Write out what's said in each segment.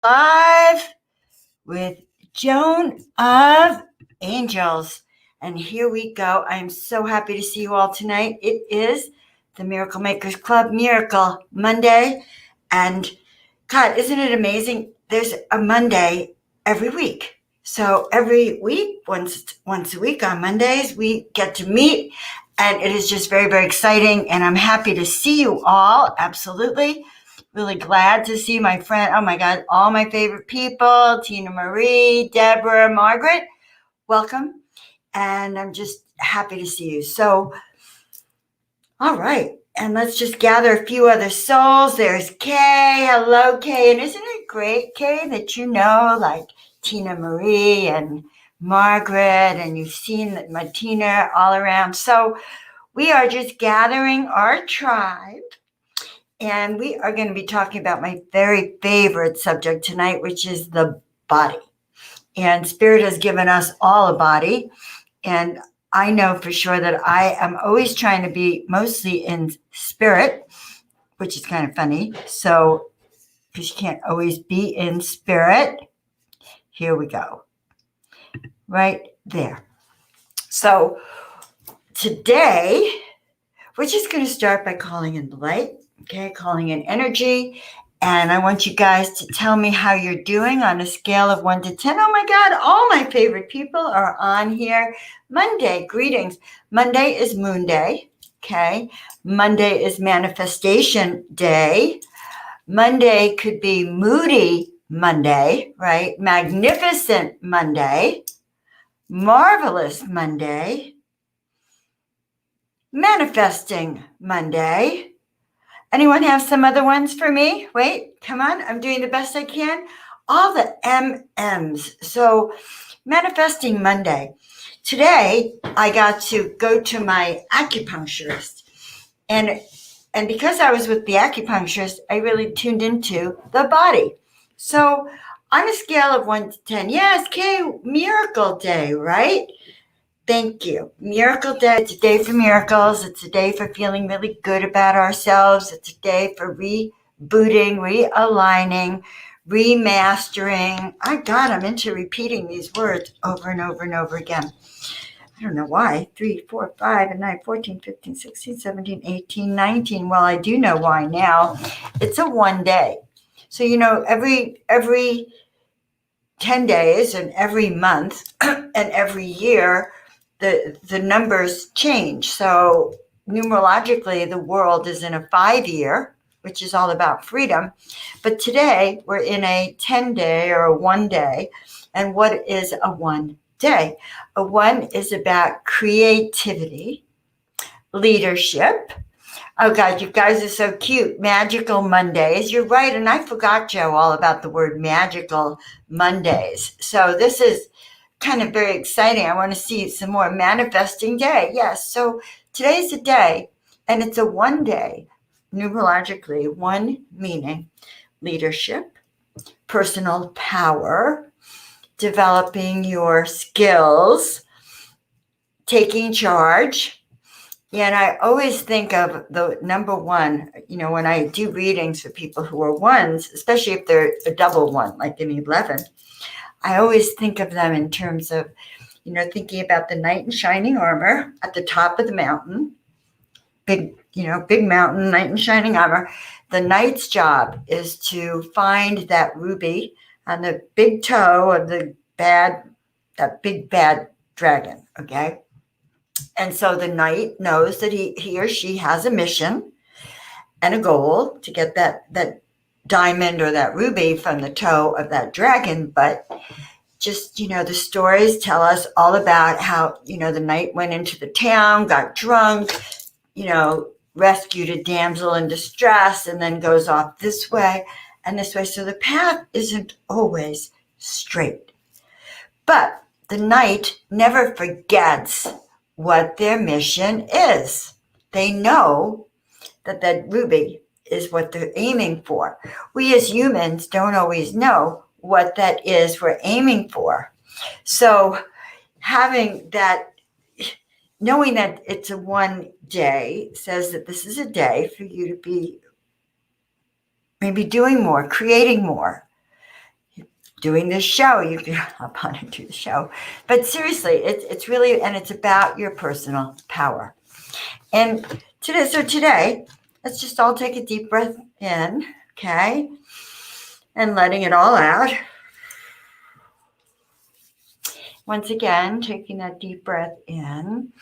Live with Joan of Angels. And here we go. I'm so happy to see you all tonight. It is the Miracle Makers Club Miracle Monday. And God, isn't it amazing? There's a Monday every week. So every week, once a week on Mondays, we get to meet. And it is just very, very exciting. And I'm happy to see you all. Absolutely. Really glad to see my friend. Oh my God, all my favorite people, Tina Marie, Deborah, Margaret, welcome. And I'm just happy to see you. So, all right. And let's just gather a few other souls. There's Kay. Hello, Kay. And isn't it great, Kay, that you know, like Tina Marie and Margaret, and you've seen my Tina all around. So we are just gathering our tribe. And we are going to be talking about my very favorite subject tonight, which is the body. And Spirit has given us all a body. And I know for sure that I am always trying to be mostly in spirit, which is kind of funny. So, because you can't always be in spirit. Here we go. Right there. So, today, we're just going to start by calling in the light. Okay, calling in energy. And I want you guys to tell me how you're doing on a scale of 1 to 10. Oh my God, all my favorite people are on here. Monday, greetings. Monday is Moon Day. Okay. Monday is Manifestation Day. Monday could be Moody Monday, right? Magnificent Monday. Marvelous Monday. Manifesting Monday. Anyone have some other ones for me? Wait, come on. I'm doing the best I can. All the MMs. So Manifesting Monday. Today, I got to go to my acupuncturist. And because I was with the acupuncturist, I really tuned into the body. So on a scale of 1 to 10, yes, Kay, Miracle Day, right? Thank you. Miracle Day. It's a day for miracles. It's a day for feeling really good about ourselves. It's a day for rebooting, realigning, remastering. I'm into repeating these words over and over and over again. I don't know why. 3, 4, 5, and 9, 14, 15, 16, 17, 18, 19. Well, I do know why now. It's a one day. So, every 10 days and every month and every year, the numbers change. So numerologically, the world is in a 5-year, which is all about freedom. But today we're in a 10-day or a 1 day. And what is a 1 day? A 1 is about creativity, leadership. Oh God, you guys are so cute. Magical Mondays. You're right. And I forgot, Joe, all about the word magical Mondays. So this is kind of very exciting. I want to see some more manifesting day. Yes. So today's a day, and it's a 1 day, numerologically, 1 meaning leadership, personal power, developing your skills, taking charge. And I always think of the number 1, when I do readings for people who are 1s, especially if they're a double 1, like an 11, I always think of them in terms of, thinking about the knight in shining armor at the top of the mountain, big mountain, knight in shining armor. The knight's job is to find that ruby on the big toe of that big bad dragon. Okay. And so the knight knows that he or she has a mission and a goal to get that diamond or that ruby from the toe of that dragon. But just, the stories tell us all about how, the knight went into the town, got drunk, rescued a damsel in distress, and then goes off this way and this way. So the path isn't always straight. But the knight never forgets what their mission is. They know that ruby is what they're aiming for. We as humans don't always know what that is we're aiming for. So having that, knowing that it's a 1 day says that this is a day for you to be maybe doing more, creating more, doing this show. You can hop on and do the show. But seriously, it's really, and it's about your personal power. And today, let's just all take a deep breath in, okay? And letting it all out. Once again, taking that deep breath in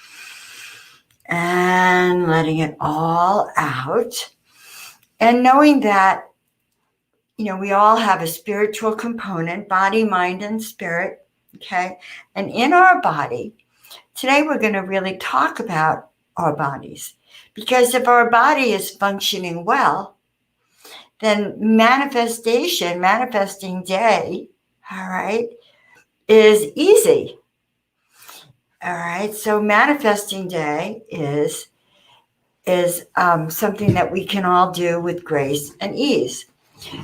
and letting it all out. And knowing that, we all have a spiritual component, body, mind, and spirit, okay? And in our body, today we're going to really talk about our bodies. Because if our body is functioning well, then manifesting day, all right, is easy. All right, so manifesting day is something that we can all do with grace and ease.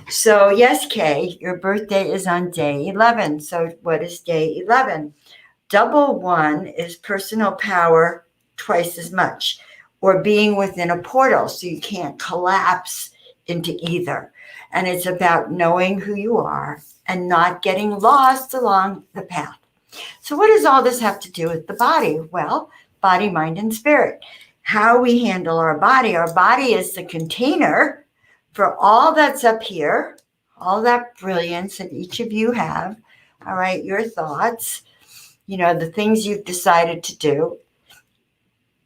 So yes, Kay, your birthday is on day 11. So what is day 11? Double one is personal power twice as much, or being within a portal so you can't collapse into either. And it's about knowing who you are and not getting lost along the path. So what does all this have to do with the body? Well, body, mind, and spirit. How we handle our body. Our body is the container for all that's up here, all that brilliance that each of you have, all right, your thoughts, the things you've decided to do.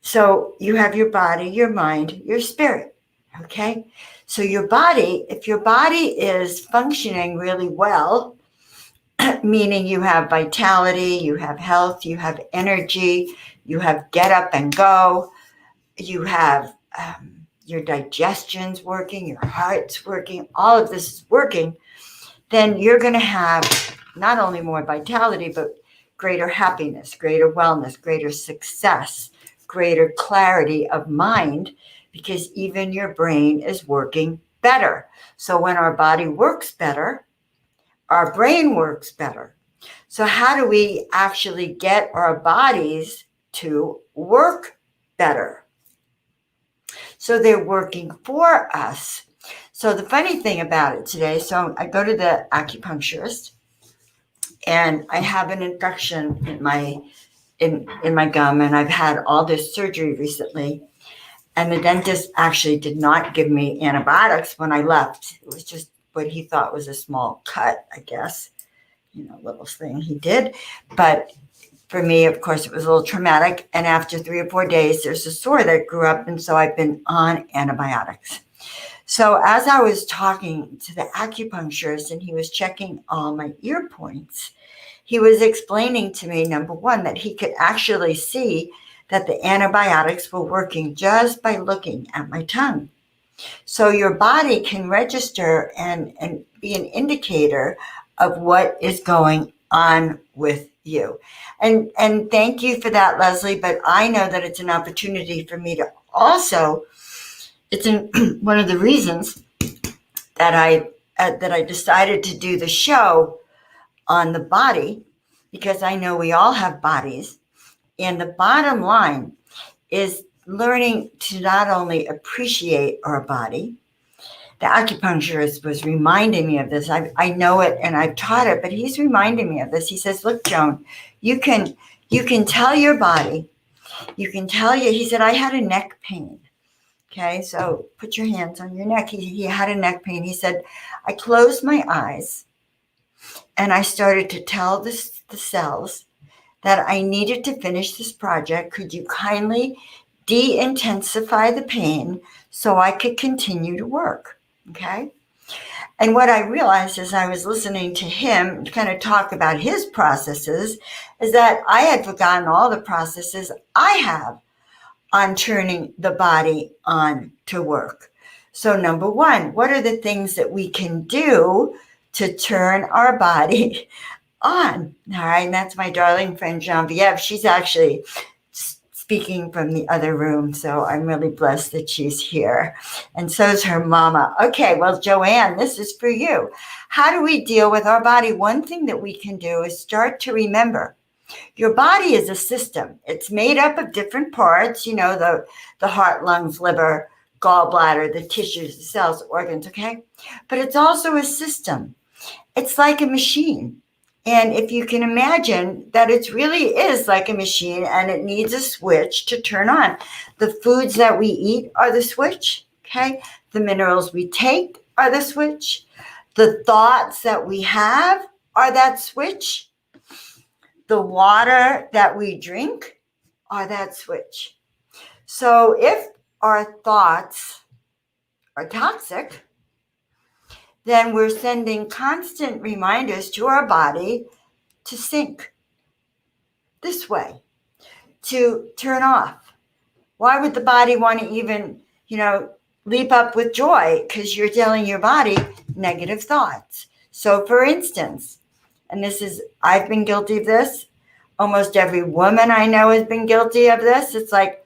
So you have your body, your mind, your spirit, okay? So your body, if your body is functioning really well, meaning you have vitality, you have health, you have energy, you have get up and go, you have your digestion's working, your heart's working, all of this is working, then you're going to have not only more vitality, but greater happiness, greater wellness, greater success, greater clarity of mind, because even your brain is working better. So when our body works better, our brain works better. So how do we actually get our bodies to work better? So they're working for us. So the funny thing about it today, so I go to the acupuncturist and I have an infection in my gum, and I've had all this surgery recently. And the dentist actually did not give me antibiotics when I left. It was just what he thought was a small cut, I guess, little thing he did. But for me, of course, it was a little traumatic. And after 3 or 4 days, there's a sore that grew up. And so I've been on antibiotics. So as I was talking to the acupuncturist and he was checking all my ear points, he was explaining to me, number one, that he could actually see that the antibiotics were working just by looking at my tongue. So your body can register and be an indicator of what is going on with you. And thank you for that, Leslie, but I know that it's an opportunity for me to also, it's one of the reasons that I decided to do the show on the body, because I know we all have bodies. And the bottom line is learning to not only appreciate our body. The acupuncturist was reminding me of this. I know it and I've taught it, but he's reminding me of this. He says, look, Joan, you can tell your body, he said, I had a neck pain. Okay, so put your hands on your neck. He had a neck pain. He said, I closed my eyes and I started to tell the cells that I needed to finish this project. Could you kindly de-intensify the pain so I could continue to work? Okay. And what I realized as I was listening to him kind of talk about his processes is that I had forgotten all the processes I have on turning the body on to work. So number one, what are the things that we can do to turn our body on? All right. And that's my darling friend, Genevieve. She's actually speaking from the other room. So I'm really blessed that she's here. And so is her mama. Okay. Well, Joanne, this is for you. How do we deal with our body? One thing that we can do is start to remember your body is a system. It's made up of different parts, the heart, lungs, liver, gallbladder, the tissues, the cells, organs. Okay. But it's also a system. It's like a machine. And if you can imagine that it really is like a machine and it needs a switch to turn on. The foods that we eat are the switch, okay? The minerals we take are the switch. The thoughts that we have are that switch. The water that we drink are that switch. So if our thoughts are toxic, then we're sending constant reminders to our body to sync this way, to turn off. Why would the body want to even, leap up with joy? Because you're telling your body negative thoughts. So for instance, and I've been guilty of this. Almost every woman I know has been guilty of this. It's like,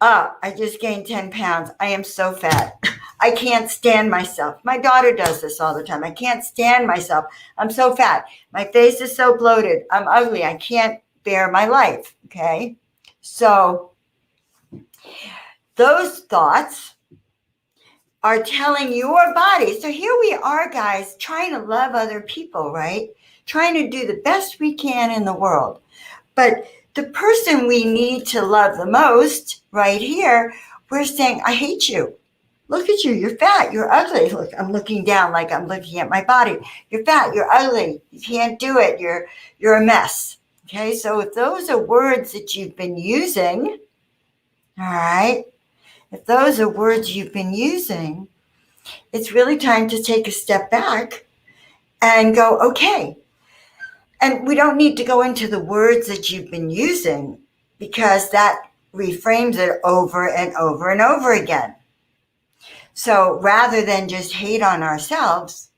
oh, I just gained 10 pounds. I am so fat. I can't stand myself. My daughter does this all the time. I can't stand myself. I'm so fat. My face is so bloated. I'm ugly. I can't bear my life. Okay. So those thoughts are telling your body. So here we are, guys, trying to love other people, right? Trying to do the best we can in the world. But the person we need to love the most right here, we're saying, I hate you. Look at you. You're fat. You're ugly. Look, I'm looking down like I'm looking at my body. You're fat. You're ugly. You can't do it. You're a mess. Okay. So if those are words that you've been using, all right, if those are words you've been using, it's really time to take a step back and go, okay. And we don't need to go into the words that you've been using because that reframes it over and over and over again. So rather than just hate on ourselves,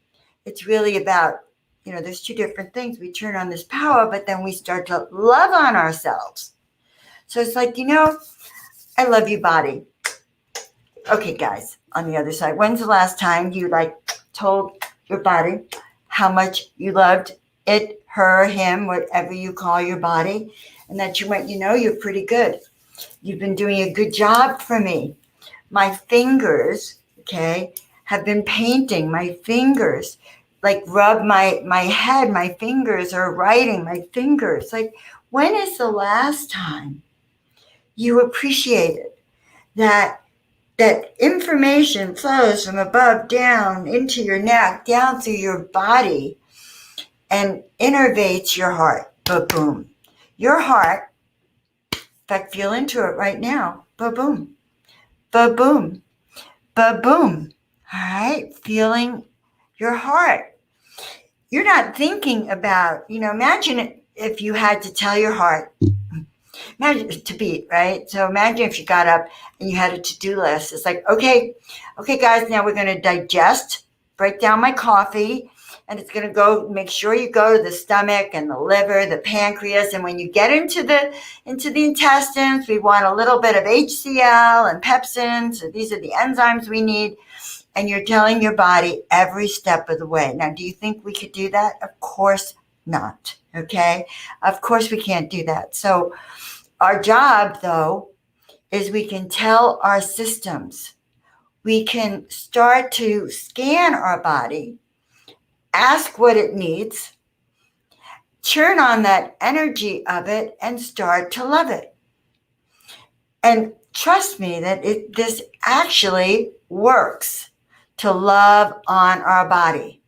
it's really about, there's two different things. We turn on this power, but then we start to love on ourselves. So it's like, I love you, body. Okay, guys, on the other side, when's the last time you told your body how much you loved it, her, him, whatever you call your body, and that you went, you're pretty good. You've been doing a good job for me. My fingers, okay, have been painting. My fingers, rub my head. My fingers are writing. My fingers. When is the last time you appreciated that information flows from above down into your neck, down through your body, and innervates your heart? Ba-boom. Your heart, in fact, feel into it right now. Ba-boom. Ba-boom. Ba-boom. All right? Feeling your heart. You're not thinking about, imagine if you had to tell your heart, imagine to beat, right? So imagine if you got up and you had a to-do list. It's like, okay, guys, now we're going to digest, break down my coffee, and it's going to go, make sure you go to the stomach and the liver, the pancreas. And when you get into the intestines, we want a little bit of HCl and pepsin. So these are the enzymes we need. And you're telling your body every step of the way. Now, do you think we could do that? Of course not. Okay. Of course we can't do that. So our job, though, is we can tell our systems. We can start to scan our body, ask what it needs, turn on that energy of it, and start to love it. And trust me that this actually works to love on our body.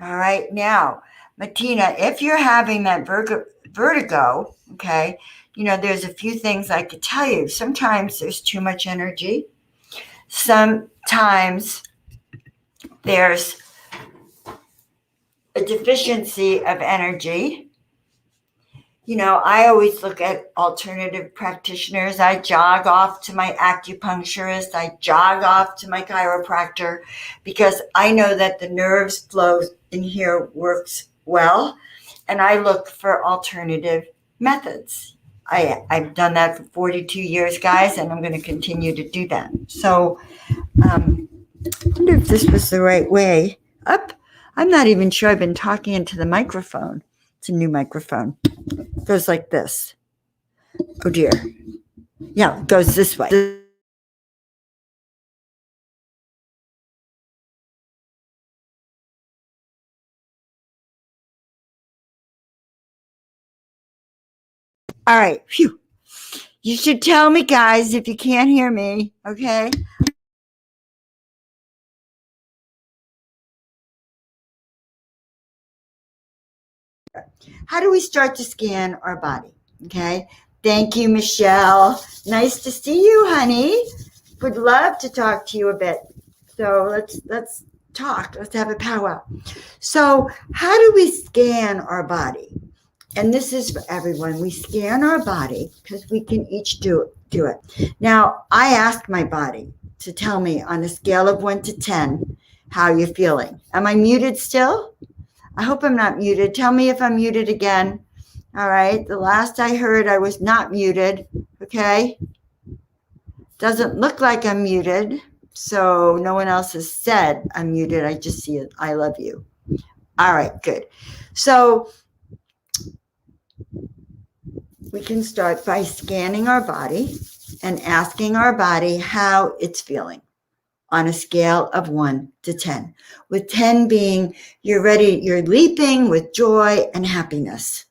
All right. Now, Martina, if you're having that vertigo, okay, there's a few things I could tell you. Sometimes there's too much energy. Sometimes there's a deficiency of energy. I always look at alternative practitioners. I jog off to my acupuncturist. I jog off to my chiropractor because I know that the nerves flow in here works well. And I look for alternative methods. I've done that for 42 years, guys, and I'm going to continue to do that. So I wonder if this was the right way up. I'm not even sure I've been talking into the microphone. It's a new microphone. It goes like this. Oh dear. Yeah, it goes this way. All right. Phew. You should tell me, guys, if you can't hear me. Okay. How do we start to scan our body? Okay. Thank you, Michelle. Nice to see you, honey. Would love to talk to you a bit. So let's talk. Let's have a powwow. So how do we scan our body? And this is for everyone. We scan our body because we can each do it. Now, I asked my body to tell me on a scale of 1 to 10 how you're feeling. Am I muted still? I hope I'm not muted. Tell me if I'm muted again. All right. The last I heard, I was not muted. Okay. Doesn't look like I'm muted. So no one else has said I'm muted. I just see it. I love you. All right. Good. So we can start by scanning our body and asking our body how it's feeling on a scale of 1 to 10, with 10 being you're ready, you're leaping with joy and happiness.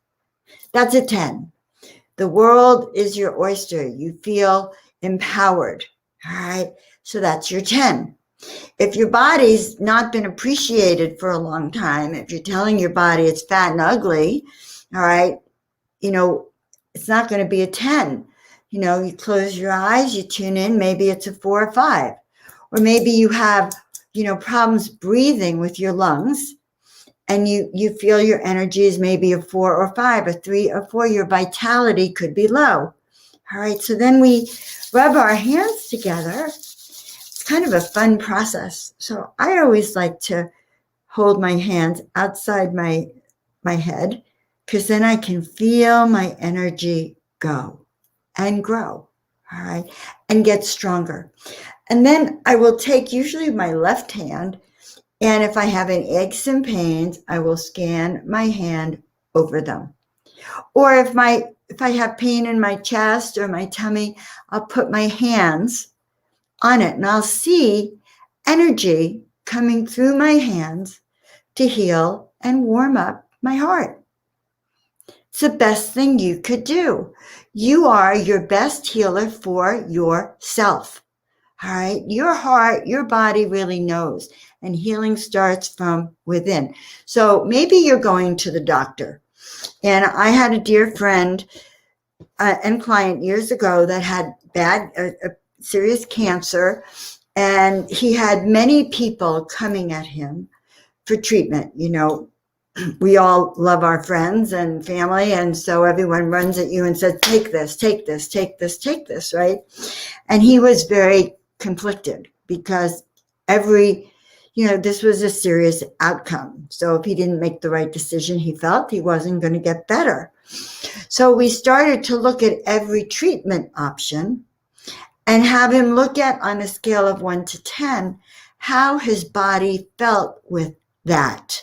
That's a 10. The world is your oyster. You feel empowered. All right. So that's your 10. If your body's not been appreciated for a long time, if you're telling your body it's fat and ugly, all right, it's not going to be a 10. You close your eyes, you tune in, maybe it's a 4 or 5. Or maybe you have, problems breathing with your lungs, and you feel your energy is maybe a 4 or 5, a 3 or 4. Your vitality could be low. All right, so then we rub our hands together. It's kind of a fun process. So I always like to hold my hands outside my head, because then I can feel my energy go and grow, all right, and get stronger. And then I will take usually my left hand, and if I have any aches and pains, I will scan my hand over them. Or if I have pain in my chest or my tummy, I'll put my hands on it, and I'll see energy coming through my hands to heal and warm up my heart. It's the best thing you could do. You are your best healer for yourself. All right. Your heart, your body really knows, and healing starts from within. So maybe you're going to the doctor. And I had a dear friend and client years ago that had serious cancer, and he had many people coming at him for treatment. We all love our friends and family, and so everyone runs at you and says, take this, take this, take this, take this, right? And he was very conflicted because this was a serious outcome. So if he didn't make the right decision, he felt he wasn't going to get better. So we started to look at every treatment option and have him look at, on a scale of 1 to 10, how his body felt with that.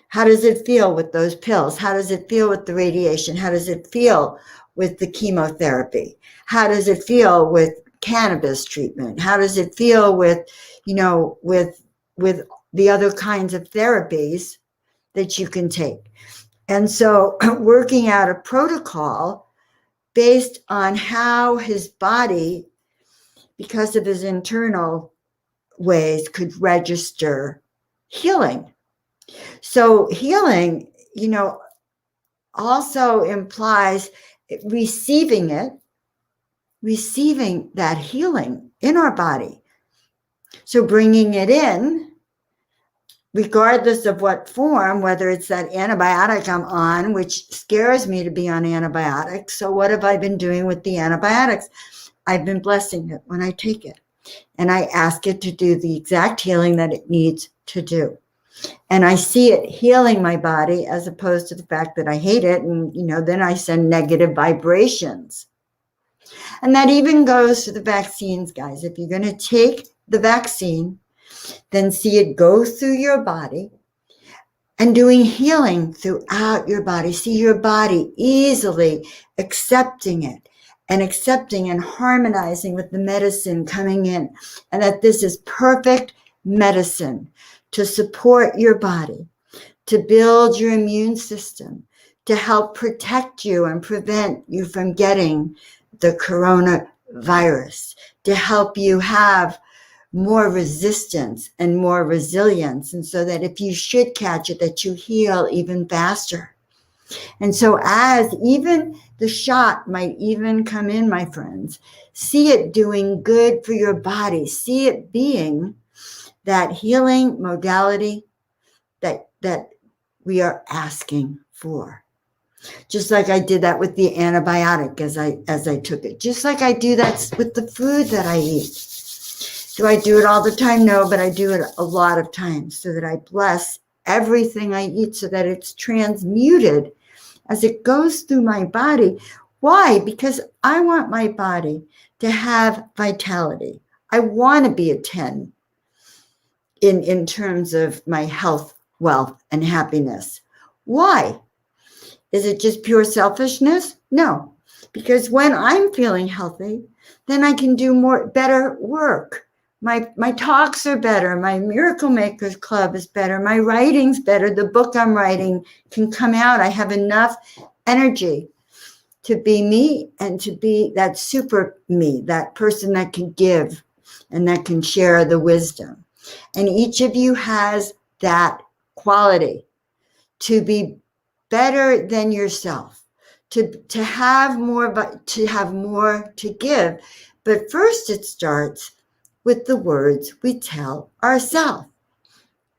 How does it feel with those pills? How does it feel with the radiation? How does it feel with the chemotherapy? How does it feel with cannabis treatment? How does it feel with the other kinds of therapies that you can take? And so working out a protocol based on how his body, because of his internal ways, could register healing. So healing, also implies receiving that healing in our body. So bringing it in, regardless of what form, whether it's that antibiotic I'm on, which scares me to be on antibiotics. So what have I been doing with the antibiotics? I've been blessing it when I take it. And I ask it to do the exact healing that it needs to do. And I see it healing my body, as opposed to the fact that I hate it. And, then I send negative vibrations. And that even goes to the vaccines, guys. If you're going to take the vaccine, then see it go through your body and doing healing throughout your body. See your body easily accepting it and accepting and harmonizing with the medicine coming in. And that this is perfect medicine to support your body, to build your immune system, to help protect you and prevent you from getting the coronavirus, to help you have more resistance and more resilience, and so that if you should catch it, that you heal even faster. And so as even the shot might even come in, my friends, see it doing good for your body, see it being that healing modality that we are asking for. Just like I did that with the antibiotic as I took it. Just like I do that with the food that I eat. Do I do it all the time? No, but I do it a lot of times so that I bless everything I eat so that it's transmuted as it goes through my body. Why? Because I want my body to have vitality. I want to be a 10 in terms of my health, wealth, and happiness. Why? Is it just pure selfishness? No, because when I'm feeling healthy, then I can do better work. My talks are better. My Miracle Makers Club is better. My writing's better. The book I'm writing can come out. I have enough energy to be me and to be that super me, that person that can give and that can share the wisdom. And each of you has that quality to be better than yourself, to have more, but to have more to give. But first it starts with the words we tell ourselves.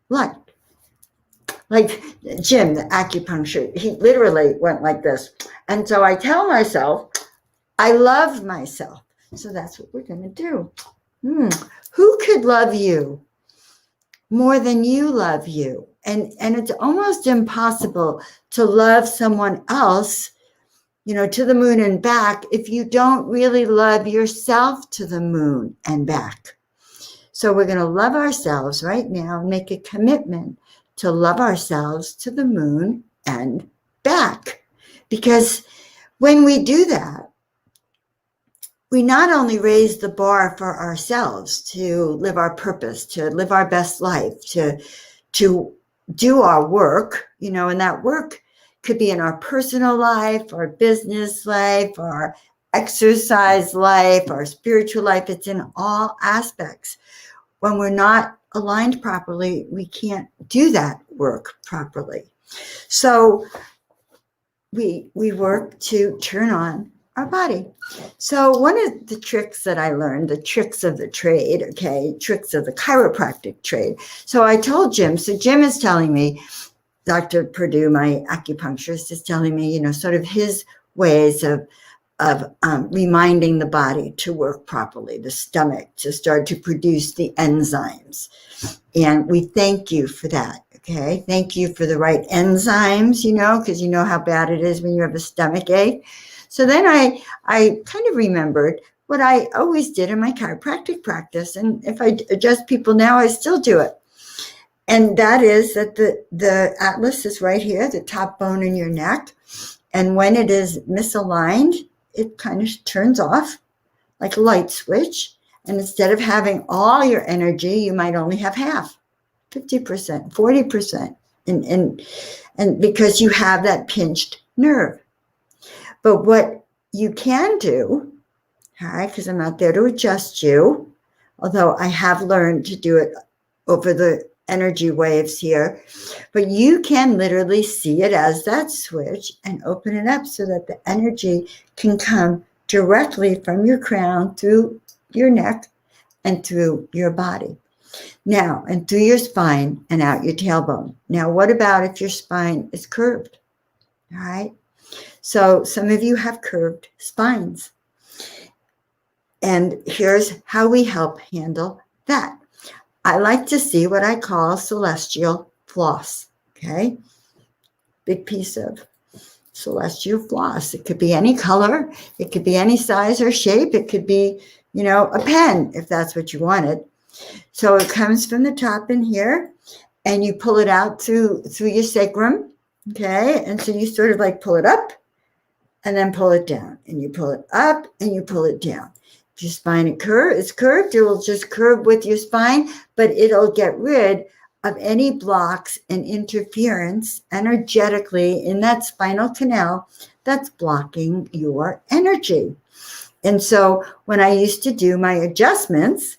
Like Jim, the acupuncture, he literally went like this. And so I tell myself, I love myself. So that's what we're going to do. Who could love you more than you love you? And it's almost impossible to love someone else, to the moon and back if you don't really love yourself to the moon and back. So we're going to love ourselves right now and make a commitment to love ourselves to the moon and back. Because when we do that, we not only raise the bar for ourselves to live our purpose, to live our best life, to do our work, and that work could be in our personal life, our business life, our exercise life, our spiritual life. It's in all aspects. When we're not aligned properly, we can't do that work properly. So we work to turn on our body. So one of the tricks that I learned, the tricks of the trade, tricks of the chiropractic trade. So I told Jim, so Jim is telling me, Dr. Purdue, my acupuncturist, is telling me, sort of his ways of reminding the body to work properly, the stomach to start to produce the enzymes. And we thank you for that. Okay. Thank you for the right enzymes, because you know how bad it is when you have a stomach ache. So then I kind of remembered what I always did in my chiropractic practice. And if I adjust people now, I still do it. And that is that the atlas is right here, the top bone in your neck. And when it is misaligned, it kind of turns off like a light switch. And instead of having all your energy, you might only have half, 50%, 40%. And because you have that pinched nerve. But what you can do, all right, because I'm not there to adjust you, although I have learned to do it over the energy waves here, but you can literally see it as that switch and open it up so that the energy can come directly from your crown through your neck and through your body. Now, and through your spine and out your tailbone. Now, what about if your spine is curved? All right. So some of you have curved spines. And here's how we help handle that. I like to see what I call celestial floss, okay? Big piece of celestial floss. It could be any color. It could be any size or shape. It could be, a pen, if that's what you wanted. So it comes from the top in here, and you pull it out through your sacrum, okay? And so you sort of like pull it up and then pull it down. And you pull it up and you pull it down. If your spine is curved, it will just curve with your spine, but it'll get rid of any blocks and interference energetically in that spinal canal that's blocking your energy. And so when I used to do my adjustments,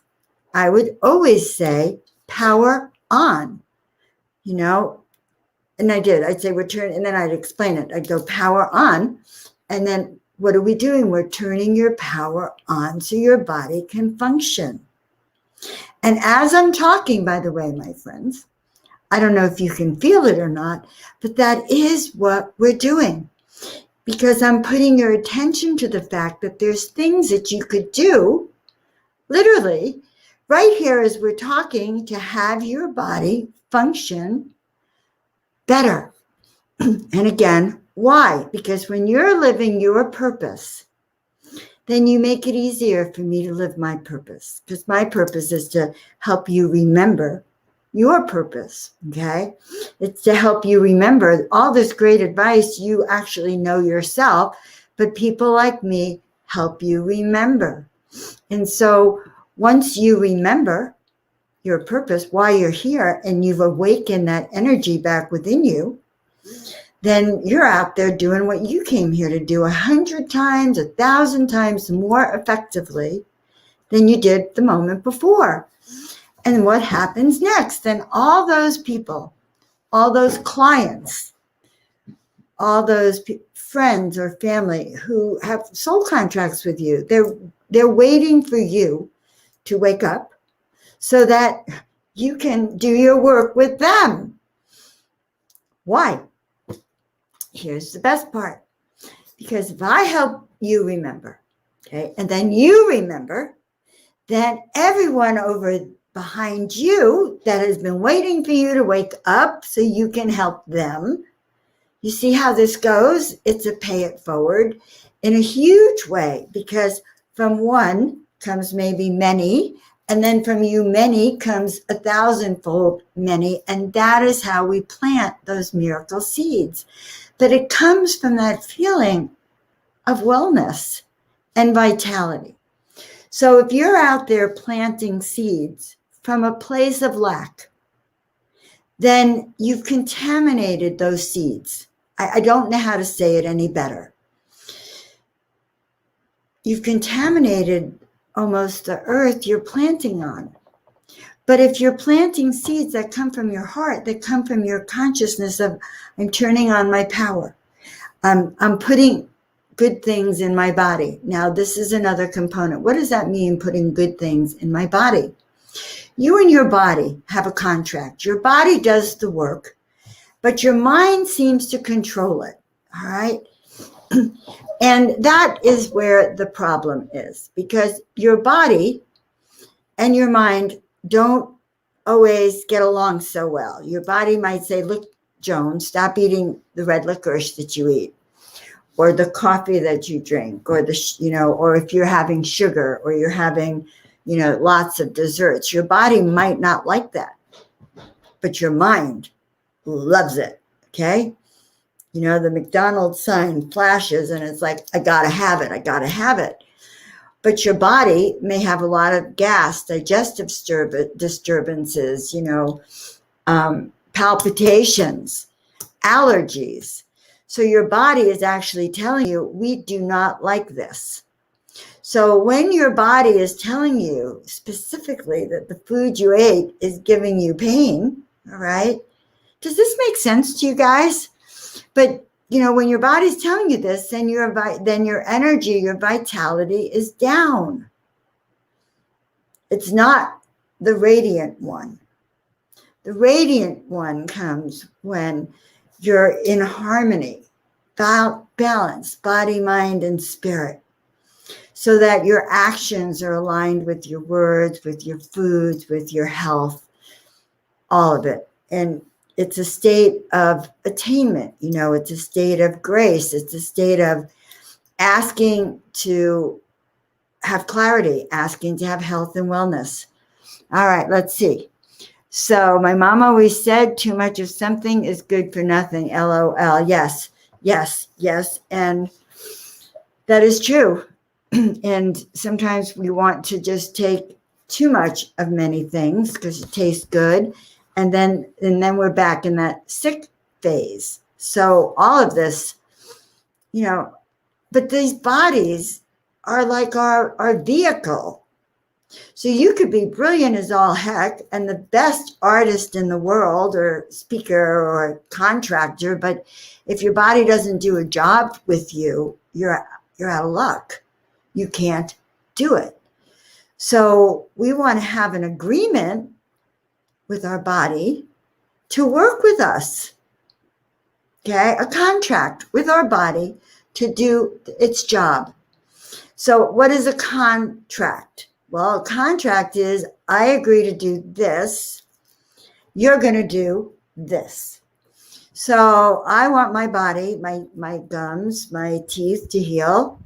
I would always say, power on, and I did. I'd say, return, and then I'd explain it. I'd go, power on. And then what are we doing? We're turning your power on so your body can function. And as I'm talking, by the way, my friends, I don't know if you can feel it or not, but that is what we're doing. Because I'm putting your attention to the fact that there's things that you could do, literally, right here as we're talking, to have your body function better. And again, why? Because when you're living your purpose, then you make it easier for me to live my purpose. Because my purpose is to help you remember your purpose, okay? It's to help you remember all this great advice you actually know yourself, but people like me help you remember. And so once you remember your purpose, why you're here, and you've awakened that energy back within you, then you're out there doing what you came here to do 100 times, 1,000 times more effectively than you did the moment before. And what happens next? Then all those people, all those clients, all those friends or family who have soul contracts with you, they're waiting for you to wake up so that you can do your work with them. Why? Here's the best part. Because if I help you remember, okay, and then you remember, then everyone over behind you that has been waiting for you to wake up so you can help them. You see how this goes? It's a pay it forward in a huge way, because from one comes maybe many, and then from you many comes 1,000-fold many, and that is how we plant those miracle seeds. But it comes from that feeling of wellness and vitality. So if you're out there planting seeds from a place of lack, then you've contaminated those seeds. I don't know how to say it any better. You've contaminated almost the earth you're planting on. But if you're planting seeds that come from your heart, that come from your consciousness of, I'm turning on my power. I'm putting good things in my body. Now, this is another component. What does that mean, putting good things in my body? You and your body have a contract. Your body does the work, but your mind seems to control it, all right? And that is where the problem is, because your body and your mind don't always get along so well. Your body might say, look, Joan, stop eating the red licorice that you eat, or the coffee that you drink, or or if you're having sugar, or you're having, lots of desserts. Your body might not like that, but your mind loves it, okay? The McDonald's sign flashes and it's like, I gotta have it, I gotta have it. But your body may have a lot of gas, digestive disturbances, palpitations, allergies. So your body is actually telling you, we do not like this. So when your body is telling you specifically that the food you ate is giving you pain, all right? Does this make sense to you guys? But when your body's telling you this, then your energy, your vitality is down. It's not the radiant one. The radiant one comes when you're in harmony, balance, body, mind, and spirit, so that your actions are aligned with your words, with your foods, with your health, all of it. And it's a state of attainment, it's a state of grace. It's a state of asking to have clarity, asking to have health and wellness. All right, let's see. So my mom always said, too much of something is good for nothing, LOL. Yes. And that is true. And sometimes we want to just take too much of many things because it tastes good. And then we're back in that sick phase. So all of this, but these bodies are like our vehicle. So you could be brilliant as all heck and the best artist in the world or speaker or contractor, but if your body doesn't do a job with you, you're out of luck. You can't do it. So we want to have an agreement with our body to work with us. Okay, a contract with our body to do its job. So what is a contract? Well, a contract is I agree to do this. You're going to do this. So I want my body, my gums, my teeth to heal.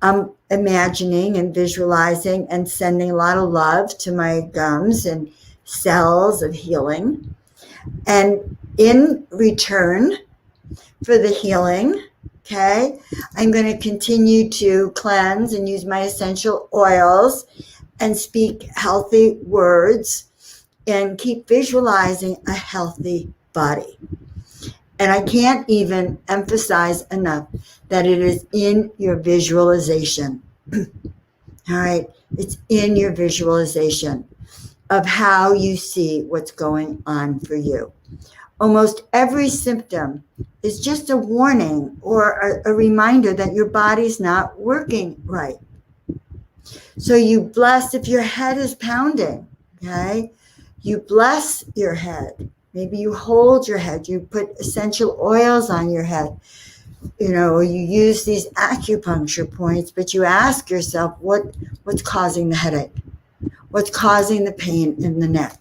I'm imagining and visualizing and sending a lot of love to my gums and cells of healing. And in return for the healing, okay, I'm going to continue to cleanse and use my essential oils and speak healthy words and keep visualizing a healthy body. And I can't even emphasize enough that it is in your visualization. All right, it's in your visualization of how you see what's going on for you. Almost every symptom is just a warning or a reminder that your body's not working right. So you bless if your head is pounding, okay? You bless your head. Maybe you hold your head. You put essential oils on your head, or you use these acupuncture points, but you ask yourself, what's causing the headache? What's causing the pain in the neck?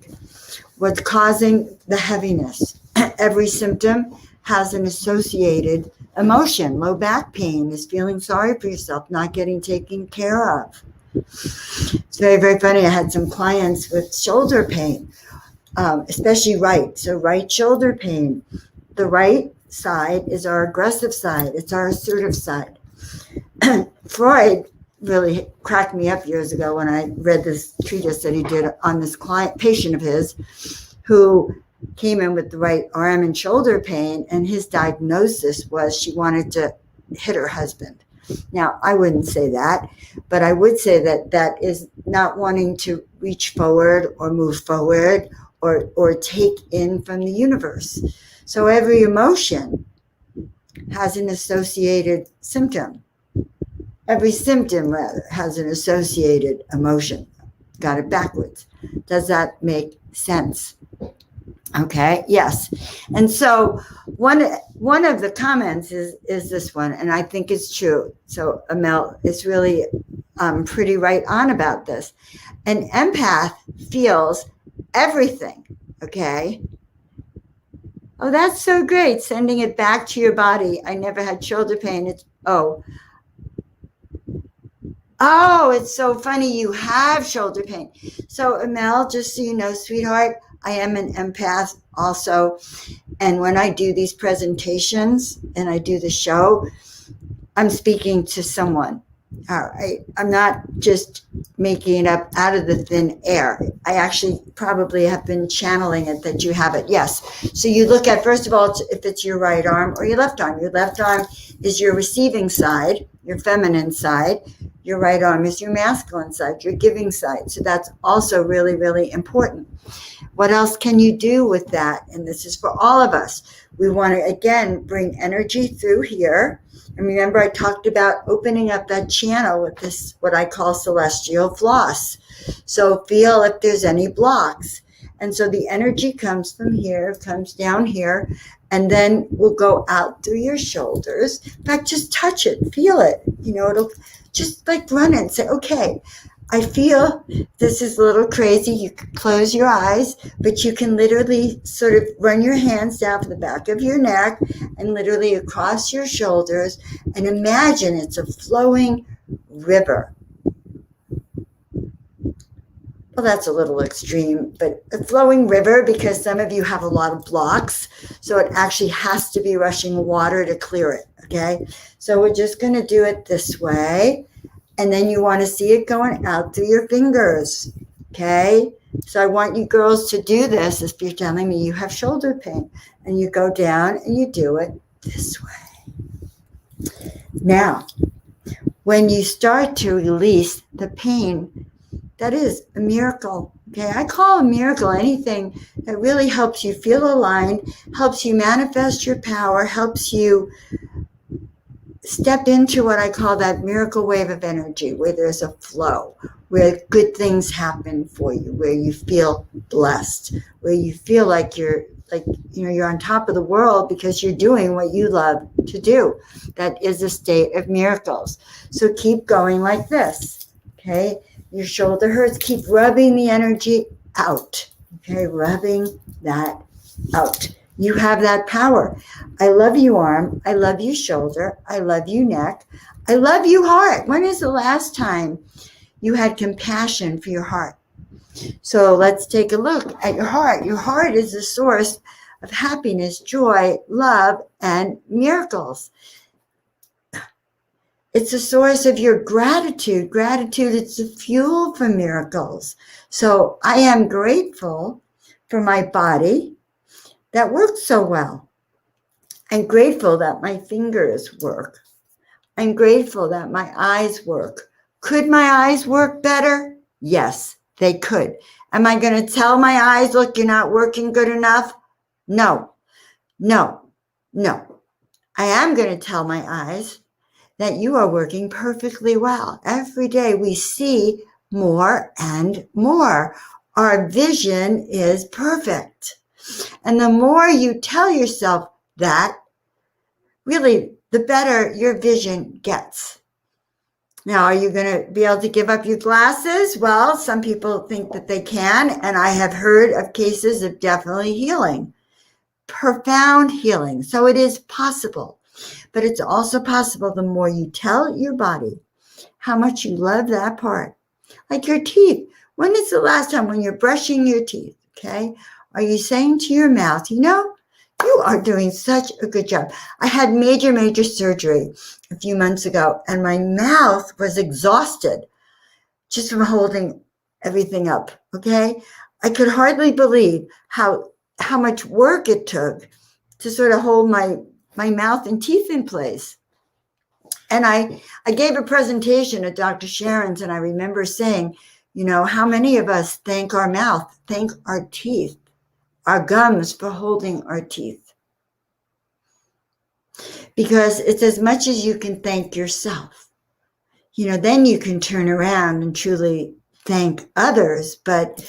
What's causing the heaviness? Every symptom has an associated emotion. Low back pain is feeling sorry for yourself, not getting taken care of. It's very, very funny. I had some clients with shoulder pain, especially right. So right shoulder pain. The right side is our aggressive side. It's our assertive side. Freud really cracked me up years ago when I read this treatise that he did on this patient of his who came in with the right arm and shoulder pain, and his diagnosis was she wanted to hit her husband. Now, I wouldn't say that, but I would say that is not wanting to reach forward or move forward or take in from the universe. So every emotion has an associated symptom. Every symptom, rather, has an associated emotion. Got it backwards. Does that make sense? Okay, yes. And so one of the comments is this one, and I think it's true. So Amel is really pretty right on about this. An empath feels everything, okay? Oh, that's so great. Sending it back to your body. I never had shoulder pain. It's so funny you have shoulder pain. So Amel, just so you know, sweetheart, I am an empath also. And when I do these presentations and I do the show, I'm speaking to someone. All right. I'm not just making it up out of the thin air. I actually probably have been channeling it that you have it. Yes. So you look at, first of all, if it's your right arm or your left arm. Your left arm is your receiving side, your feminine side. Your right arm is your masculine side, your giving side. So that's also really, really important. What else can you do with that? And this is for all of us. We want to, again, bring energy through here. And remember, I talked about opening up that channel with this, what I call celestial floss. So feel if there's any blocks. And so the energy comes from here, comes down here, and then will go out through your shoulders. In fact, just touch it, feel it. It'll just like run it and say, okay, I feel this is a little crazy. You can close your eyes, but you can literally sort of run your hands down from the back of your neck and literally across your shoulders and imagine it's a flowing river. Well, that's a little extreme, but a flowing river because some of you have a lot of blocks. So it actually has to be rushing water to clear it. Okay. So we're just going to do it this way. And then you want to see it going out through your fingers. Okay, so I want you girls to do this. If you're telling me you have shoulder pain, and you go down and you do it this way. Now, when you start to release the pain, that is a miracle. Okay, I call a miracle anything that really helps you feel aligned, helps you manifest your power, helps you step into what I call that miracle wave of energy, where there's a flow, where good things happen for you, where you feel blessed, where you feel like you're on top of the world because you're doing what you love to do. That is a state of miracles. So keep going like this. Okay, your shoulder hurts, keep rubbing the energy out. Okay, rubbing that out. You have that power. I love you, arm. I love you, shoulder. I love you, neck. I love you, heart. When is the last time you had compassion for your heart? So let's take a look at your heart. Your heart is the source of happiness, joy, love, and miracles. It's the source of your gratitude. Gratitude is the fuel for miracles. So I am grateful for my body that works so well. I'm grateful that my fingers work. I'm grateful that my eyes work. Could my eyes work better? Yes, they could. Am I going to tell my eyes, look, you're not working good enough? No. I am going to tell my eyes that you are working perfectly well. Every day we see more and more. Our vision is perfect. And the more you tell yourself that, really, the better your vision gets. Now, are you going to be able to give up your glasses? Well, some people think that they can, and I have heard of cases of definitely healing, profound healing. So it is possible, but it's also possible the more you tell your body how much you love that part, like your teeth. When is the last time when you're brushing your teeth, okay, are you saying to your mouth, you are doing such a good job. I had major surgery a few months ago, and my mouth was exhausted just from holding everything up, okay? I could hardly believe how much work it took to sort of hold my mouth and teeth in place. And I gave a presentation at Dr. Sharon's, and I remember saying, how many of us thank our mouth, thank our teeth, our gums for holding our teeth? Because it's as much as you can thank yourself. Then you can turn around and truly thank others. But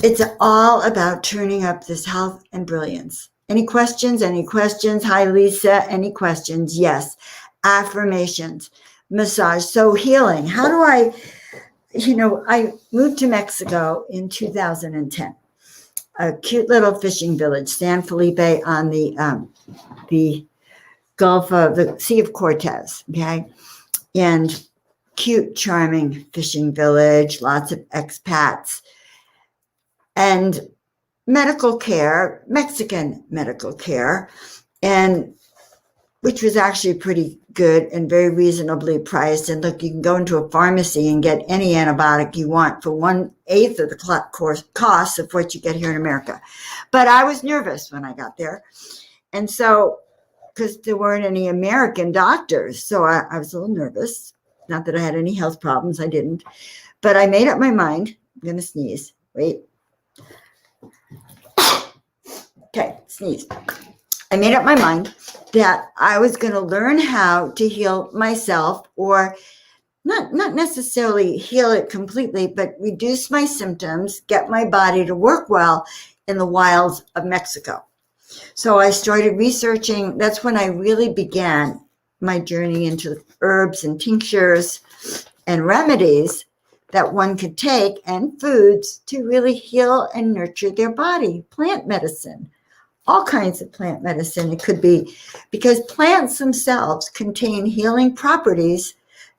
it's all about turning up this health and brilliance. Any questions? Hi, Lisa. Any questions? Yes. Affirmations, massage. So healing. How do I moved to Mexico in 2010. A cute little fishing village, San Felipe, on the Gulf of the Sea of Cortez, okay? And cute, charming fishing village, lots of expats, and medical care, Mexican medical care, and which was actually pretty good and very reasonably priced. And look, you can go into a pharmacy and get any antibiotic you want for 1/8 of the cost of what you get here in America. But I was nervous when I got there. And so, because there weren't any American doctors, so I was a little nervous. Not that I had any health problems, I didn't. But I made up my mind. I'm going to sneeze. Wait. Okay, sneeze. I made up my mind that I was going to learn how to heal myself, or not necessarily heal it completely, but reduce my symptoms, get my body to work well in the wilds of Mexico. So I started researching. That's when I really began my journey into herbs and tinctures and remedies that one could take, and foods to really heal and nurture their body. Plant medicine. All kinds of plant medicine. It could be because plants themselves contain healing properties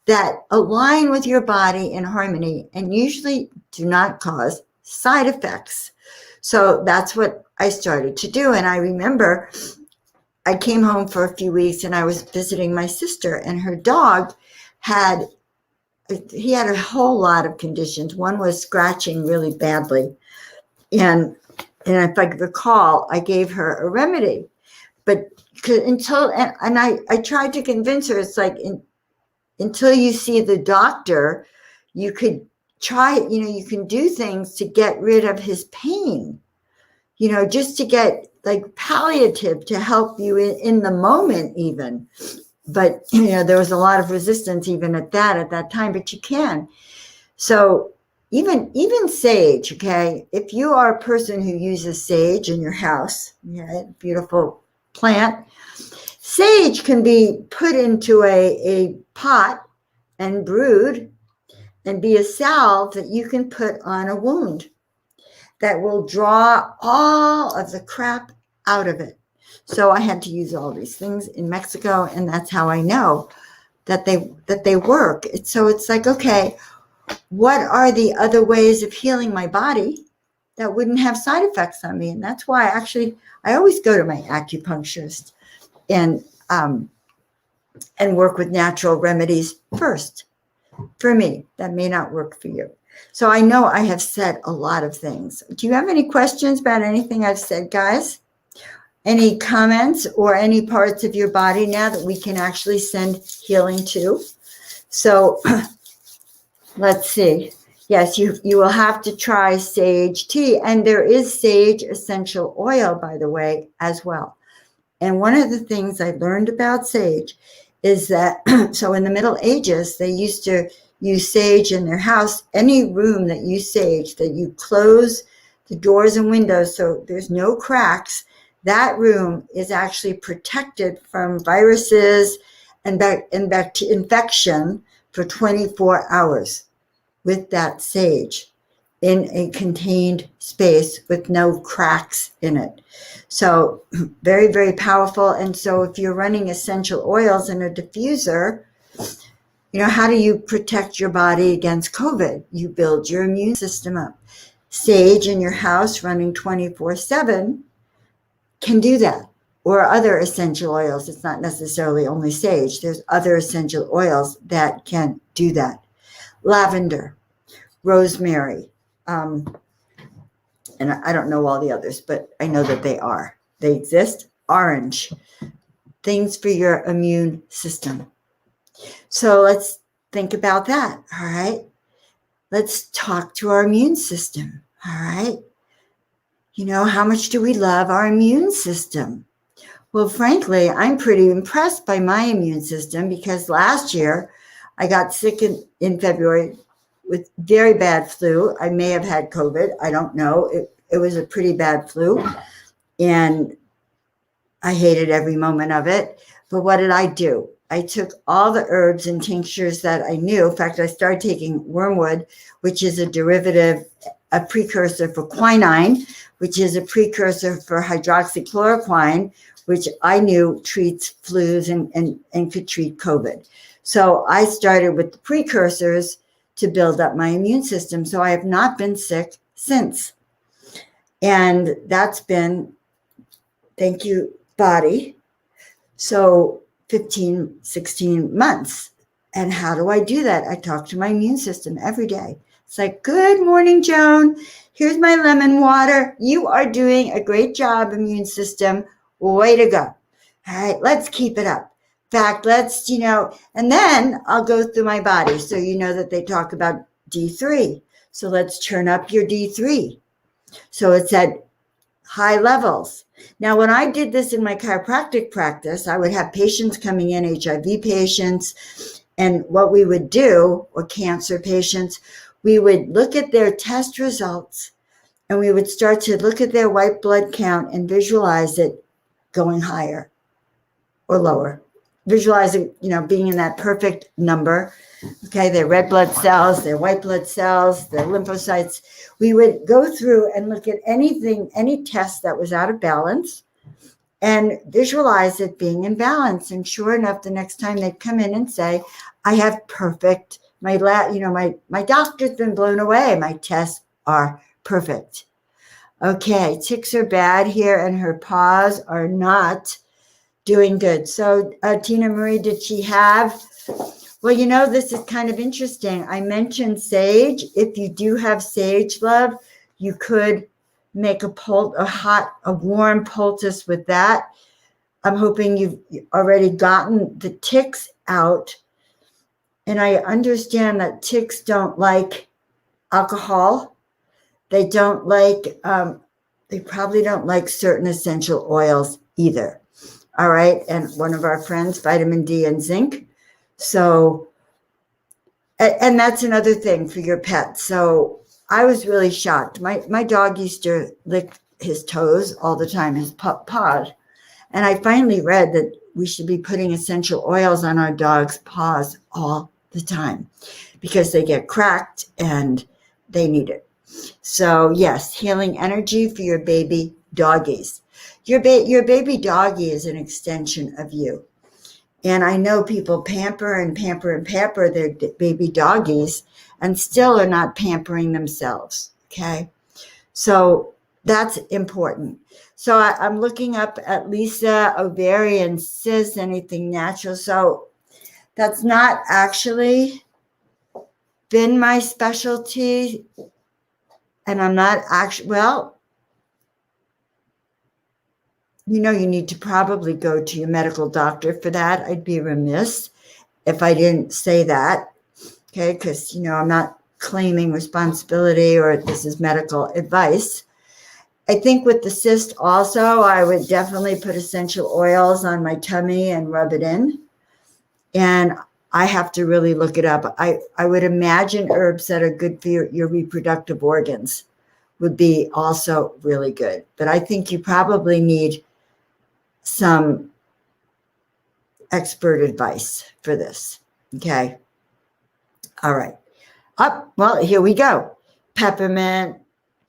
that align with your body in harmony and usually do not cause side effects. So that's what I started to do. And I remember I came home for a few weeks and I was visiting my sister, and her dog had he had a whole lot of conditions. One was scratching really badly. And if I recall, I gave her a remedy. But I tried to convince her, it's like, until you see the doctor, you could try, you can do things to get rid of his pain, just to get like palliative to help you in the moment even. But, there was a lot of resistance even at that time, but you can. So even sage, okay, if you are a person who uses sage in your house, beautiful plant, sage can be put into a pot and brewed and be a salve that you can put on a wound that will draw all of the crap out of it. So I had to use all these things in Mexico, and that's how I know that they work. It's like, okay, what are the other ways of healing my body that wouldn't have side effects on me? And that's why I always go to my acupuncturist and work with natural remedies first. For me, that may not work for you. So I know I have said a lot of things. Do you have any questions about anything I've said, guys? Any comments or any parts of your body now that we can actually send healing to? So let's see. Yes, you will have to try sage tea. And there is sage essential oil, by the way, as well. And one of the things I learned about sage is that, so in the Middle Ages, they used to use sage in their house. Any room that you sage, that you close the doors and windows so there's no cracks, that room is actually protected from viruses and infection for 24 hours with that sage in a contained space with no cracks in it. So very, very powerful. And so if you're running essential oils in a diffuser, how do you protect your body against COVID? You build your immune system up. Sage in your house running 24/7 can do that. Or other essential oils. It's not necessarily only sage. There's other essential oils that can do that. Lavender, rosemary, and I don't know all the others, but I know that they exist. Orange, things for your immune system. So let's think about that. All right. Let's talk to our immune system. All right. How much do we love our immune system? Well, frankly, I'm pretty impressed by my immune system because last year I got sick in February with very bad flu. I may have had COVID. I don't know. It was a pretty bad flu, and I hated every moment of it. But what did I do? I took all the herbs and tinctures that I knew. In fact, I started taking wormwood, which is a precursor for quinine, which is a precursor for hydroxychloroquine, which I knew treats flus and could treat COVID. So I started with the precursors to build up my immune system. So I have not been sick since. And that's been, thank you, body. So 15, 16 months. And how do I do that? I talk to my immune system every day. It's like, good morning, Joan. Here's my lemon water. You are doing a great job, immune system. Way to go. All right, let's keep it up. In fact, let's, and then I'll go through my body. So that they talk about D3. So let's turn up your D3. So it's at high levels. Now, when I did this in my chiropractic practice, I would have patients coming in, HIV patients, and what we would do, or cancer patients, we would look at their test results and we would start to look at their white blood count and visualize it going higher or lower. Visualizing, being in that perfect number. Okay, their red blood cells, their white blood cells, their lymphocytes. We would go through and look at any test that was out of balance and visualize it being in balance. And sure enough, the next time they'd come in and say, I have perfect, my doctor's been blown away. My tests are perfect. Okay, ticks are bad here and her paws are not doing good. So Tina Marie, did she have, Well, this is kind of interesting. I mentioned sage. If you do have sage, love, you could make a warm poultice with that. I'm hoping you've already gotten the ticks out. And I understand that ticks don't like alcohol. They don't like, they probably don't like certain essential oils either. All right. And one of our friends, vitamin D and zinc. So, and that's another thing for your pet. So I was really shocked. My dog used to lick his toes all the time, his paws. And I finally read that we should be putting essential oils on our dog's paws all the time because they get cracked and they need it. So yes, healing energy for your baby doggies. Your baby doggie is an extension of you. And I know people pamper and pamper and pamper their baby doggies and still are not pampering themselves. Okay. So that's important. So I'm looking up at Lisa, ovarian, cyst, anything natural. So that's not actually been my specialty. And I'm not actually, well, you need to probably go to your medical doctor for that. I'd be remiss if I didn't say that. Okay. Because, I'm not claiming responsibility or this is medical advice. I think with the cyst also, I would definitely put essential oils on my tummy and rub it in. And I have to really look it up. I would imagine herbs that are good for your reproductive organs would be also really good. But I think you probably need some expert advice for this. Okay. All right. Well, here we go. Peppermint,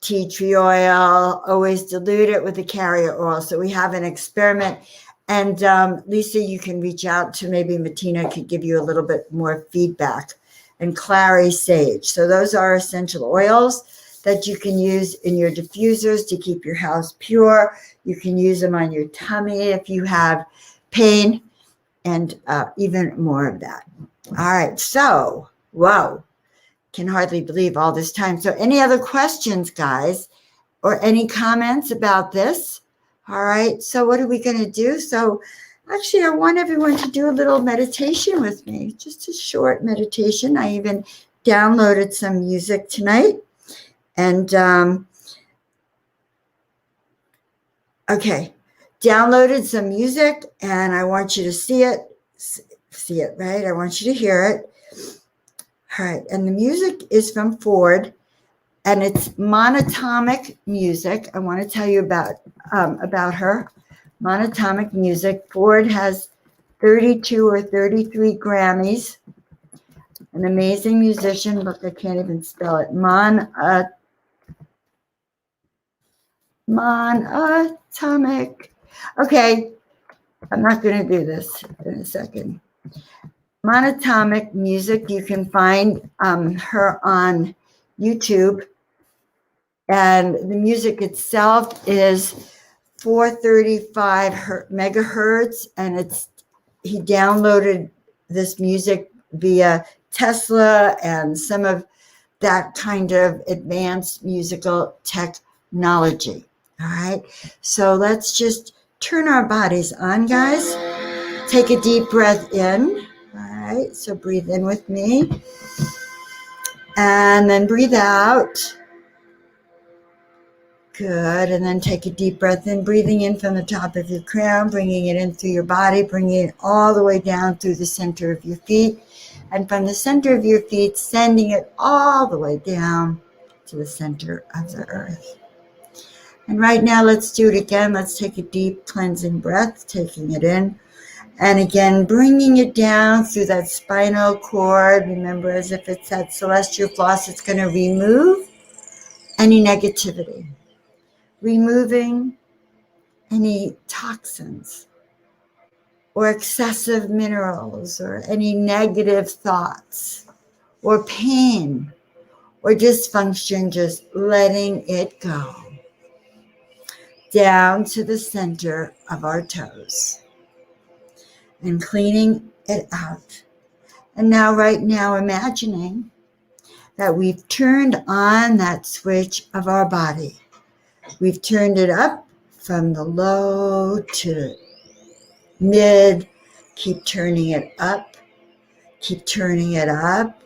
tea tree oil, always dilute it with a carrier oil. So we have an experiment. And Lisa, you can reach out to maybe Martina could give you a little bit more feedback. And clary sage. So those are essential oils that you can use in your diffusers to keep your house pure. You can use them on your tummy if you have pain and even more of that. All right. So, whoa. Can hardly believe all this time. So any other questions, guys, or any comments about this? All right. So what are we going to do? So actually, I want everyone to do a little meditation with me, just a short meditation. I even downloaded some music tonight. And, okay, downloaded some music and I want you to see it, right? I want you to hear it. All right, and the music is from Ford, and it's monatomic music. I want to tell you about her. Monatomic music. Ford has 32 or 33 Grammys. An amazing musician. Look, I can't even spell it. Monatomic. Okay, I'm not going to do this in a second. Monatomic music. You can find her on YouTube, and the music itself is 435 megahertz, and he downloaded this music via Tesla and some of that kind of advanced musical technology. All right, so let's just turn our bodies on, guys. Take a deep breath in. All right, so breathe in with me. And then breathe out. Good. And then take a deep breath in, breathing in from the top of your crown, bringing it in through your body, bringing it all the way down through the center of your feet. And from the center of your feet, sending it all the way down to the center of the earth. And right now, let's do it again. Let's take a deep cleansing breath, taking it in. And again, bringing it down through that spinal cord. Remember, as if it's that celestial floss, it's going to remove any negativity, removing any toxins or excessive minerals or any negative thoughts or pain or dysfunction, just letting it go down to the center of our toes and cleaning it out. And now, right now, imagining that we've turned on that switch of our body. We've turned it up from the low to mid. Keep turning it up. Keep turning it up.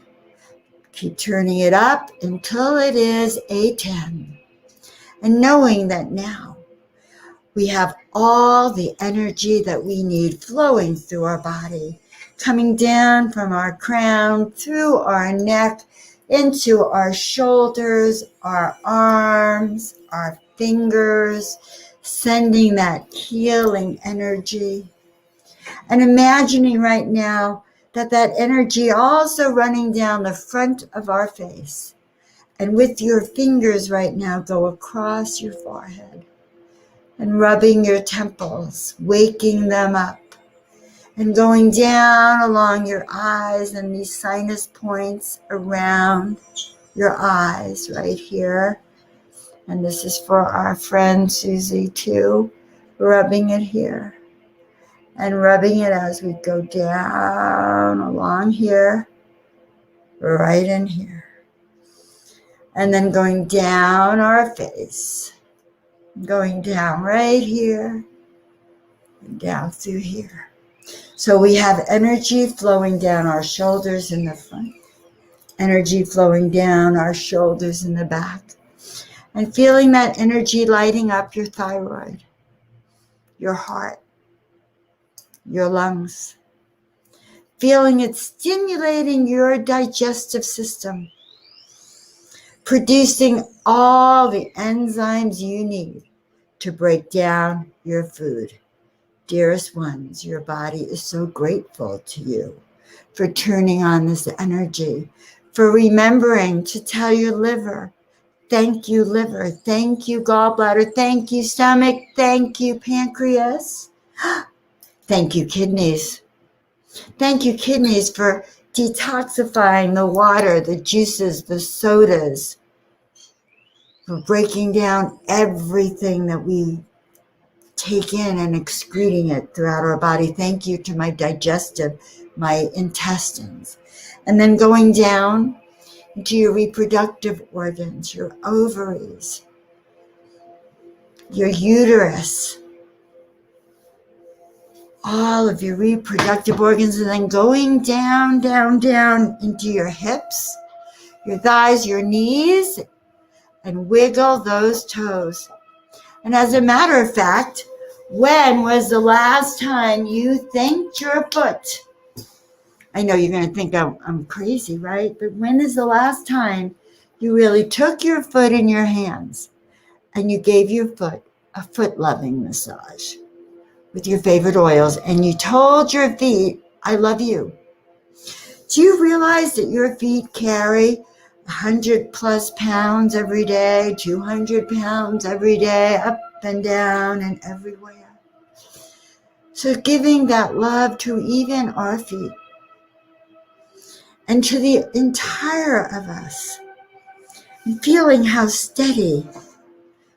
Keep turning it up until it is a 10. And knowing that now we have all the energy that we need flowing through our body, coming down from our crown, through our neck, into our shoulders, our arms, our fingers, sending that healing energy. And imagining right now that energy also running down the front of our face. And with your fingers right now, go across your forehead and rubbing your temples, waking them up, and going down along your eyes and these sinus points around your eyes right here. And this is for our friend Susie too, rubbing it here and rubbing it as we go down along here, right in here. And then going down our face, going down right here, and down through here. So we have energy flowing down our shoulders in the front, energy flowing down our shoulders in the back, and feeling that energy lighting up your thyroid, your heart, your lungs, feeling it stimulating your digestive system, producing all the enzymes you need to break down your food. Dearest ones, your body is so grateful to you for turning on this energy, for remembering to tell your liver, thank you, liver, thank you, gallbladder, thank you, stomach, thank you, pancreas, thank you, kidneys. Thank you, kidneys, for detoxifying the water, the juices, the sodas, for breaking down everything that we take in and excreting it throughout our body. Thank you to my digestive, my intestines. And then going down into your reproductive organs, your ovaries, your uterus, all of your reproductive organs, and then going down, down, down into your hips, your thighs, your knees, and wiggle those toes. And as a matter of fact, when was the last time you thanked your foot? I know you're going to think I'm crazy, right? But when is the last time you really took your foot in your hands and you gave your foot a foot-loving massage with your favorite oils, and you told your feet, I love you? Do you realize that your feet carry 100 plus pounds every day, 200 pounds every day, up and down and everywhere? So giving that love to even our feet and to the entire of us, and feeling how steady,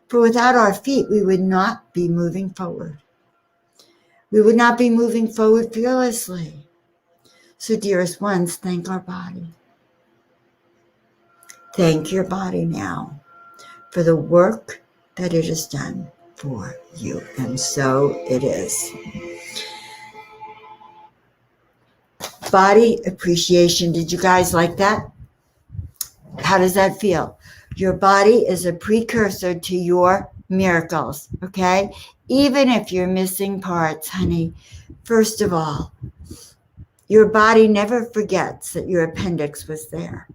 for without our feet, we would not be moving forward. We would not be moving forward fearlessly. So dearest ones, thank our body. Thank your body now for the work that it has done for you. And so it is. Body appreciation. Did you guys like that? How does that feel? Your body is a precursor to your miracles, okay? Even if you're missing parts, honey, first of all, your body never forgets that your appendix was there.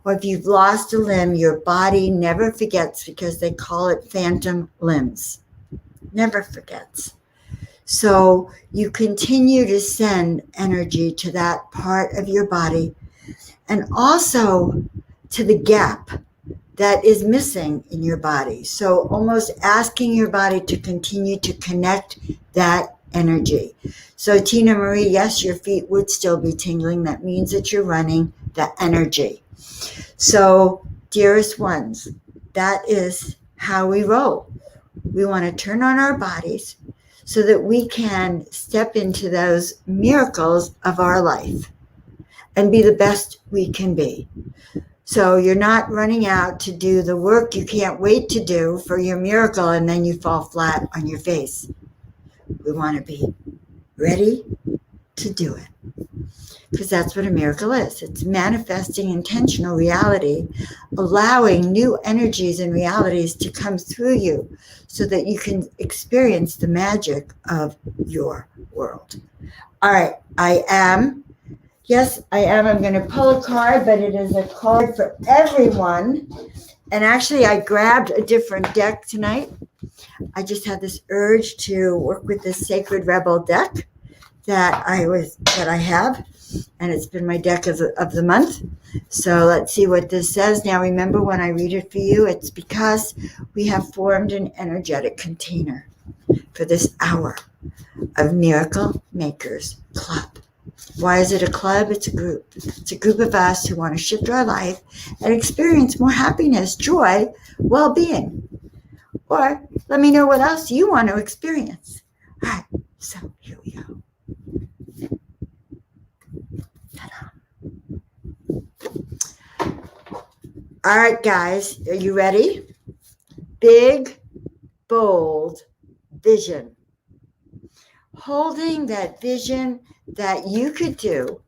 Or if you've lost a limb, your body never forgets, because they call it phantom limbs. Never forgets. So you continue to send energy to that part of your body, and also to the gap that is missing in your body. So almost asking your body to continue to connect that energy. So Tina Marie, yes, your feet would still be tingling. That means that you're running the energy. So dearest ones, that is how we roll. We want to turn on our bodies so that we can step into those miracles of our life. and be the best we can be. So you're not running out to do the work you can't wait to do for your miracle, and then you fall flat on your face. We want to be ready to do it, because that's what a miracle is. It's manifesting intentional reality, allowing new energies and realities to come through you so that you can experience the magic of your world. All right, Yes, I am. I'm going to pull a card, but it is a card for everyone. And actually, I grabbed a different deck tonight. I just had this urge to work with this Sacred Rebel deck that I have, and it's been my deck of the month. So let's see what this says. Now, remember, when I read it for you, it's because we have formed an energetic container for this hour of Miracle Makers Club. Why is it a club? It's a group. It's a group of us who want to shift our life and experience more happiness, joy, well-being. Or let me know what else you want to experience. All right, so here we go. All right, guys, are you ready? Big, bold vision. Holding that vision that you could do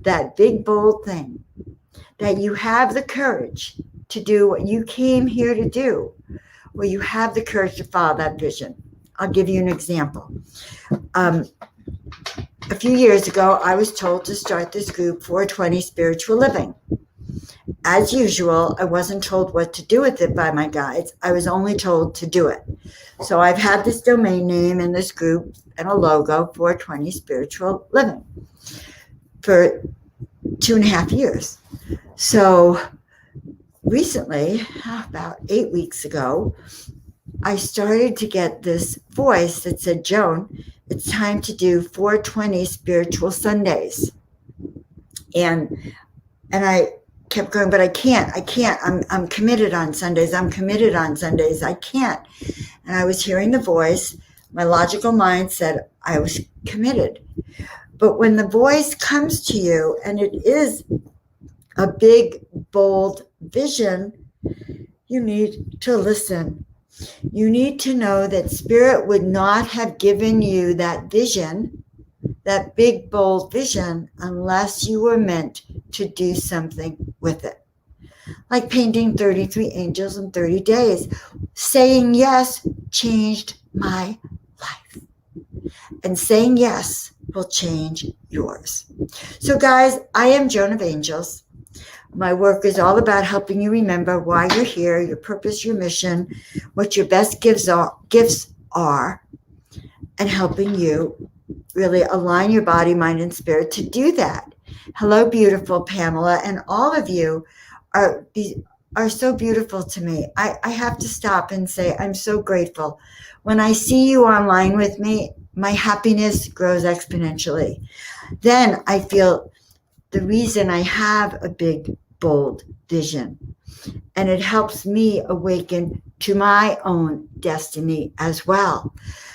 that big, bold thing, that you have the courage to do what you came here to do, where you have the courage to follow that vision. I'll give you an example. A few years ago, I was told to start this group, 420 Spiritual Living. As usual, I wasn't told what to do with it by my guides. I was only told to do it. So I've had this domain name in this group and a logo, 420 Spiritual Living, for 2.5 years. So recently, about 8 weeks ago, I started to get this voice that said, Joan, it's time to do 420 Spiritual Sundays. And I kept going, but I can't. I'm committed on Sundays. I can't. And I was hearing the voice. My logical mind said I was committed. But when the voice comes to you and it is a big, bold vision, you need to listen. You need to know that Spirit would not have given you that vision, that big, bold vision, unless you were meant to do something with it. Like painting 33 angels in 30 days. Saying yes changed my life. And saying yes will change yours. So guys, I am Joan of Angels. My work is all about helping you remember why you're here, your purpose, your mission, what your best gifts are, and helping you really align your body, mind, and spirit to do that. Hello, beautiful Pamela, and all of you are so beautiful to me. I have to stop and say I'm so grateful. When I see you online with me, my happiness grows exponentially. Then I feel the reason I have a big, bold vision, and it helps me awaken to my own destiny as well.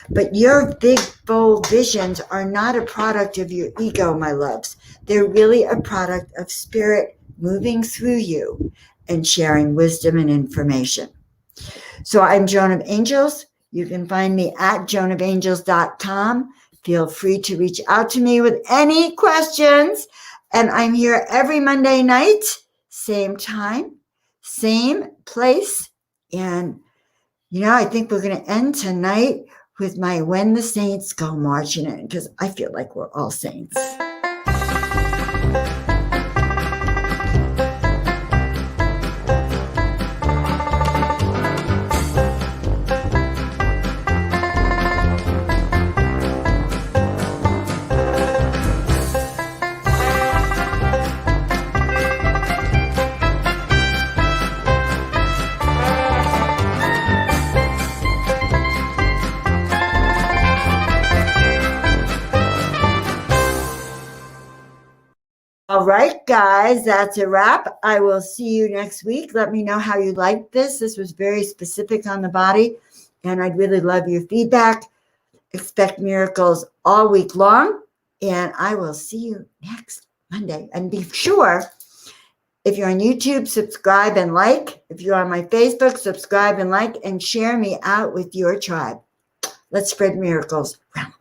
But your big, bold visions are not a product of your ego, my loves. They're really a product of Spirit moving through you and sharing wisdom and information. So I'm Joan of Angels. You can find me at joanofangels.com. Feel free to reach out to me with any questions. And I'm here every Monday night, same time, same place. And, I think we're going to end tonight with my When the Saints Go Marching In, because I feel like we're all saints. All right, guys, that's a wrap. I will see you next week. Let me know how you liked this. This was very specific on the body, and I'd really love your feedback. Expect miracles all week long, and I will see you next Monday. And be sure, if you're on YouTube, subscribe and like. If you're on my Facebook, subscribe and like, and share me out with your tribe. Let's spread miracles around